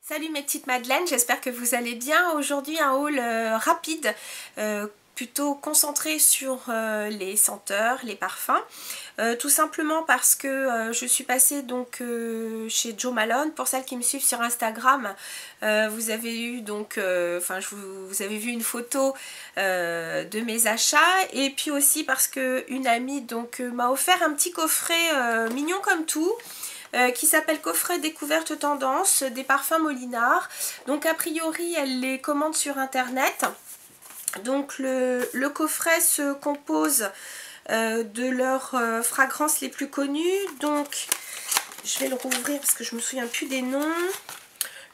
Salut mes petites madeleines, j'espère que vous allez bien. Aujourd'hui un haul rapide, plutôt concentré sur les senteurs, les parfums. Tout simplement parce que je suis passée donc chez Jo Malone. Pour celles qui me suivent sur Instagram, vous avez eu donc, vous avez vu une photo de mes achats. Et puis aussi parce que une amie donc m'a offert un petit coffret mignon comme tout. Qui s'appelle Coffret Découverte Tendance des parfums Molinard. Donc a priori elle les commande sur internet. Donc le coffret se compose de leurs fragrances les plus connues. Donc je vais le rouvrir parce que je me souviens plus des noms.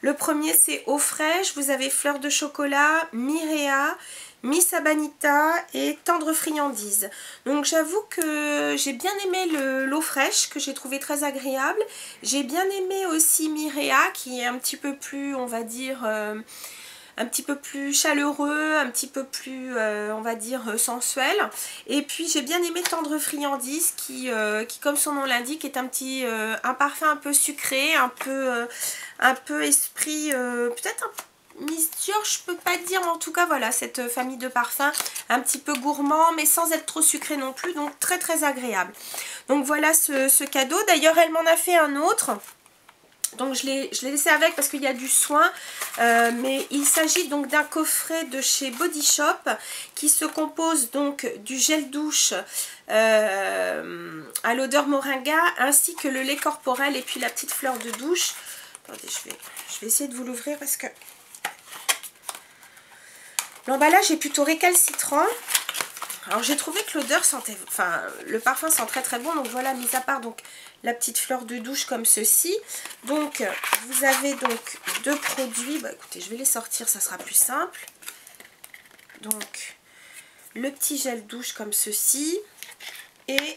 Le premier c'est Eau fraîche, vous avez Fleur de chocolat, Mireia, Miss Abanita et Tendre friandise. Donc j'avoue que j'ai bien aimé l'eau fraîche, que j'ai trouvé très agréable. J'ai bien aimé aussi Mireia, qui est un petit peu plus, on va dire, un petit peu plus chaleureux, un petit peu plus, on va dire, sensuel. Et puis j'ai bien aimé Tendre friandise, qui comme son nom l'indique, est un parfum un peu sucré, un peu esprit, peut-être un peu Miss Dior, je peux pas dire, mais en tout cas voilà, cette famille de parfums un petit peu gourmand mais sans être trop sucré non plus, donc très très agréable. Donc voilà ce cadeau. D'ailleurs elle m'en a fait un autre, donc je l'ai laissé avec parce qu'il y a du soin, mais il s'agit donc d'un coffret de chez Body Shop qui se compose donc du gel douche à l'odeur moringa ainsi que le lait corporel et puis la petite fleur de douche. Attendez, je vais essayer de vous l'ouvrir parce que l'emballage est plutôt récalcitrant. Alors j'ai trouvé que l'odeur sentait, enfin le parfum sent très très bon. Donc voilà, mis à part donc la petite fleur de douche comme ceci. Donc vous avez donc deux produits. Bah écoutez, je vais les sortir, ça sera plus simple. Donc le petit gel douche comme ceci et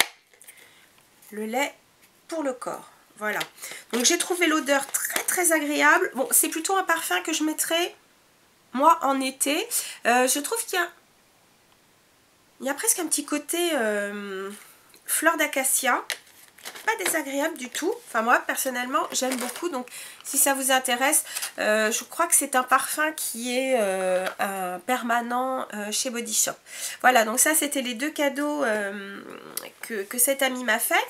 le lait pour le corps. Voilà. Donc j'ai trouvé l'odeur très très agréable. Bon, c'est plutôt un parfum que je mettrais moi en été. Je trouve qu'il y a presque un petit côté fleur d'acacia, pas désagréable du tout. Enfin moi personnellement j'aime beaucoup, donc si ça vous intéresse, je crois que c'est un parfum qui est un permanent chez Body Shop. Voilà, donc ça c'était les deux cadeaux que cette amie m'a fait.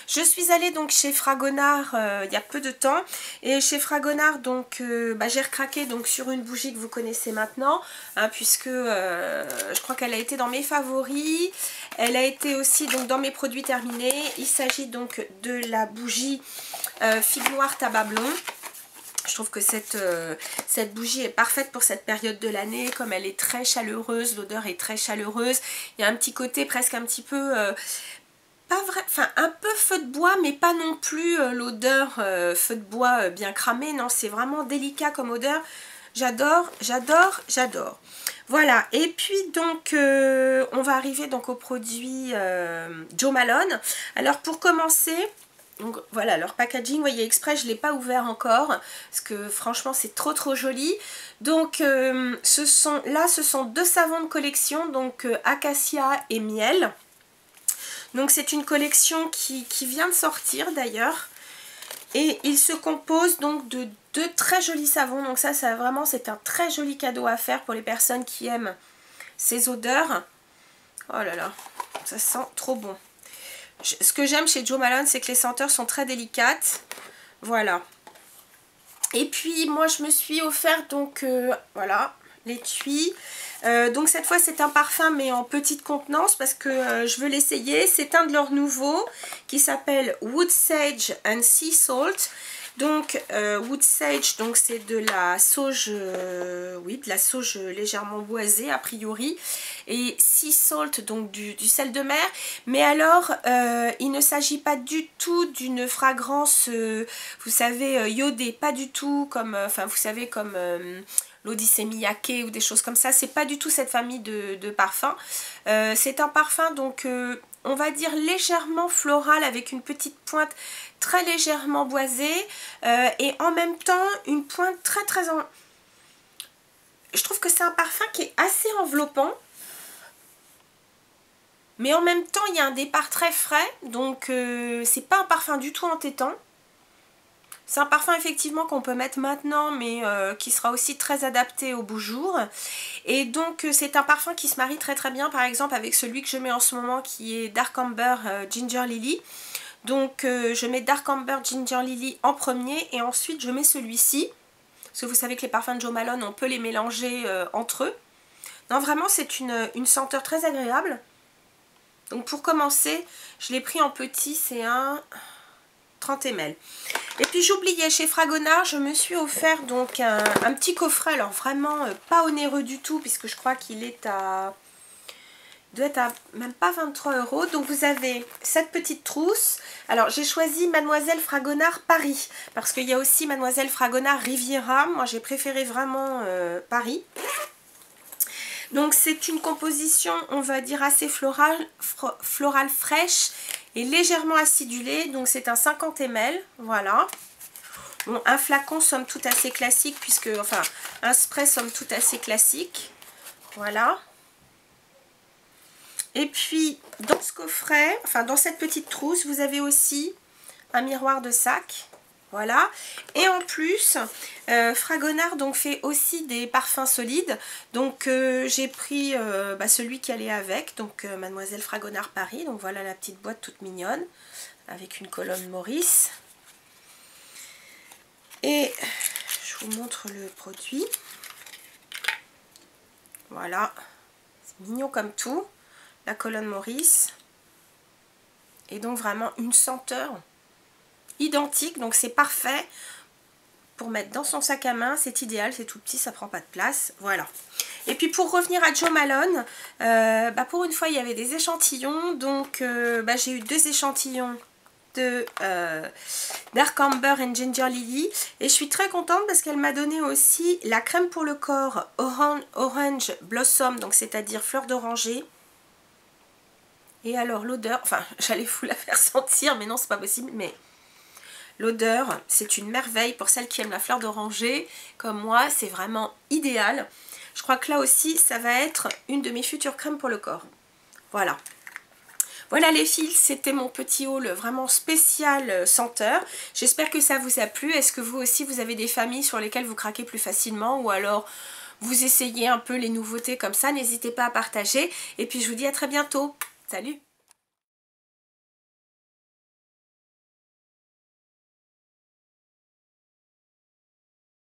Je suis allée donc chez Fragonard il y a peu de temps, et chez Fragonard donc j'ai recraqué donc sur une bougie que vous connaissez maintenant, hein, puisque je crois qu'elle a été dans mes favoris, elle a été aussi donc dans mes produits terminés. Il s'agit donc de la bougie Figue Noire Tabac Blond. Je trouve que cette bougie est parfaite pour cette période de l'année, comme elle est très chaleureuse, l'odeur est très chaleureuse. Il y a un petit côté presque un petit peu pas vrai, enfin un peu feu de bois, mais pas non plus l'odeur feu de bois bien cramé. Non, c'est vraiment délicat comme odeur. J'adore, j'adore, j'adore. Voilà, et puis donc on va arriver donc au produit Jo Malone. Alors pour commencer, donc voilà, leur packaging, vous voyez, exprès je ne l'ai pas ouvert encore parce que franchement c'est trop trop joli. Donc ce sont deux savons de collection, donc Acacia et Miel. Donc c'est une collection qui vient de sortir d'ailleurs, et il se compose donc de deux très jolis savons. Donc ça vraiment c'est un très joli cadeau à faire pour les personnes qui aiment ces odeurs. Oh là là, ça sent trop bon. Ce que j'aime chez Jo Malone, c'est que les senteurs sont très délicates. Voilà. Et puis moi je me suis offert donc voilà, l'étui. Donc cette fois c'est un parfum mais en petite contenance parce que je veux l'essayer. C'est un de leurs nouveaux qui s'appelle Wood Sage and Sea Salt. Donc Wood Sage, donc c'est de la sauge, oui, de la sauge légèrement boisée a priori, et Sea Salt, donc du sel de mer. Mais alors il ne s'agit pas du tout d'une fragrance, vous savez, iodée, pas du tout comme, enfin vous savez, comme l'Odyssée Miyake ou des choses comme ça. C'est pas du tout cette famille de parfums. C'est un parfum donc on va dire légèrement floral avec une petite pointe très légèrement boisée et en même temps une pointe très très je trouve que c'est un parfum qui est assez enveloppant, mais en même temps il y a un départ très frais, donc c'est pas un parfum du tout entêtant. C'est un parfum effectivement qu'on peut mettre maintenant, mais qui sera aussi très adapté au beau jour. Et donc c'est un parfum qui se marie très très bien par exemple avec celui que je mets en ce moment qui est Dark Amber Ginger Lily. Donc je mets Dark Amber Ginger Lily en premier et ensuite je mets celui-ci. Parce que vous savez que les parfums de Jo Malone, on peut les mélanger entre eux. Non, vraiment c'est une senteur très agréable. Donc pour commencer, je l'ai pris en petit, c'est un 30 ml. Et puis j'oubliais, chez Fragonard, je me suis offert donc un petit coffret, alors vraiment pas onéreux du tout, puisque je crois qu'il est à... il doit être à même pas 23 €. Donc vous avez cette petite trousse. Alors j'ai choisi Mademoiselle Fragonard Paris, parce qu'il y a aussi Mademoiselle Fragonard Riviera. Moi j'ai préféré vraiment Paris. Donc c'est une composition, on va dire, assez florale fraîche et légèrement acidulée. Donc c'est un 50 ml, voilà. Bon, un flacon somme toute assez classique, puisque, enfin, un spray somme toute assez classique. Voilà. Et puis dans ce coffret, enfin dans cette petite trousse, vous avez aussi un miroir de sac. Voilà, et en plus, Fragonard donc fait aussi des parfums solides. Donc j'ai pris celui qui allait avec, donc Mademoiselle Fragonard Paris. Donc voilà la petite boîte toute mignonne, avec une colonne Maurice. Et je vous montre le produit. Voilà, c'est mignon comme tout, la colonne Maurice. Et donc vraiment une senteur identique, donc c'est parfait pour mettre dans son sac à main, c'est idéal, c'est tout petit, ça prend pas de place, voilà. Et puis pour revenir à Jo Malone, pour une fois il y avait des échantillons, donc j'ai eu 2 échantillons de Dark Amber and Ginger Lily, et je suis très contente parce qu'elle m'a donné aussi la crème pour le corps Orange Blossom, donc c'est-à-dire fleur d'oranger. Et alors l'odeur, enfin j'allais vous la faire sentir, mais non c'est pas possible, mais l'odeur, c'est une merveille pour celles qui aiment la fleur d'oranger. Comme moi, c'est vraiment idéal. Je crois que là aussi, ça va être une de mes futures crèmes pour le corps. Voilà. Voilà les filles, c'était mon petit haul vraiment spécial senteur. J'espère que ça vous a plu. Est-ce que vous aussi, vous avez des familles sur lesquelles vous craquez plus facilement, ou alors vous essayez un peu les nouveautés comme ça? N'hésitez pas à partager. Et puis je vous dis à très bientôt. Salut!